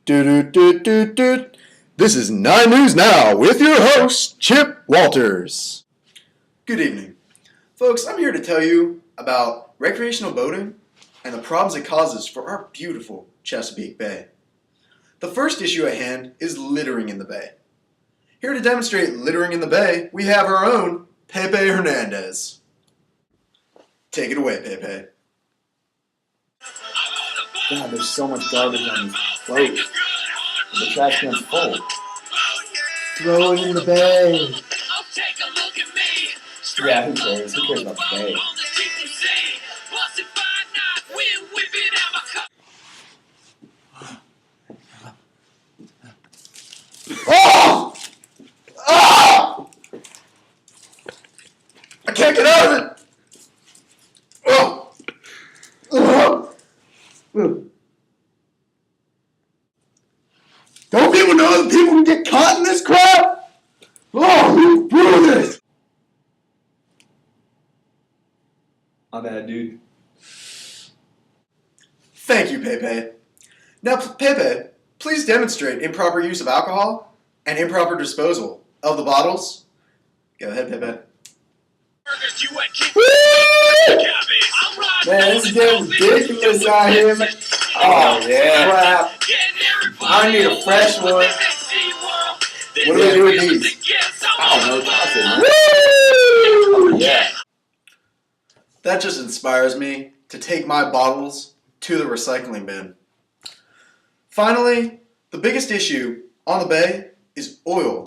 Do-do-do-do-do. This is 9 News Now with your host, Chip Walters. Good evening. Folks, I'm here to tell you about recreational boating and the problems it causes for our beautiful Chesapeake Bay. The first issue at hand is littering in the bay. Here to demonstrate littering in the bay, we have our own Pepe Hernandez. Take it away, Pepe. God, there's so much garbage on this boat. The trash can's full. Throw it in the bay. Yeah, who cares? Who cares about the bay? Oh! Oh! I can't get out of it! Oh! Oh! Don't people know that people can get caught in this crap? Oh, who blew this? My bad, dude. Thank you, Pepe. Now, Pepe, please demonstrate improper use of alcohol and improper disposal of the bottles. Go ahead, Pepe. Man, this is getting ridiculous out here, man. Oh, yeah. Crap. I need a fresh one. What do we do with these? I don't know. Toss it, man. Oh, yeah. That just inspires me to take my bottles to the recycling bin. Finally, the biggest issue on the bay is oil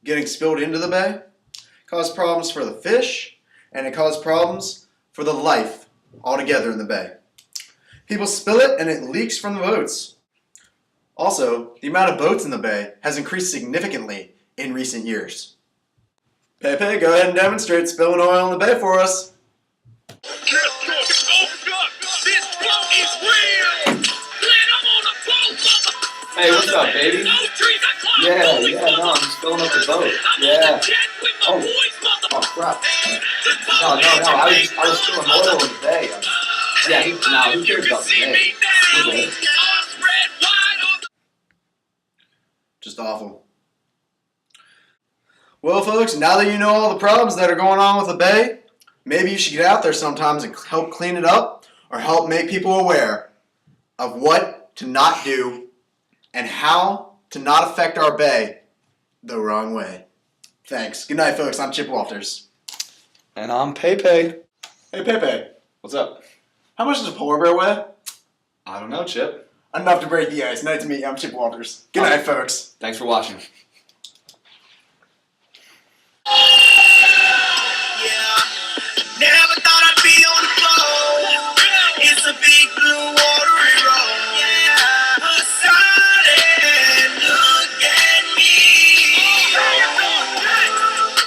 getting spilled into the bay. It caused problems for the fish, and it caused problems for the life altogether in the bay. People spill it and it leaks from the boats. Also, the amount of boats in the bay has increased significantly in recent years. Pepe, go ahead and demonstrate spilling oil in the bay for us. Hey, what's up, baby? Yeah, no, I'm just filling up the boat. Yeah. Oh crap. No, I was spilling oil in the bay. Who cares about the bay? We're good. Just awful. Well, folks, now that you know all the problems that are going on with the bay, maybe you should get out there sometimes and help clean it up or help make people aware of what to not do and how to not affect our bay the wrong way. Thanks. Good night, folks. I'm Chip Walters. And I'm Pepe. Hey, Pepe. What's up? How much does a polar bear weigh? I don't know, Chip. Enough to break the ice. Nice to meet you. I'm Chip Walters. Good night, folks. Thanks for watching.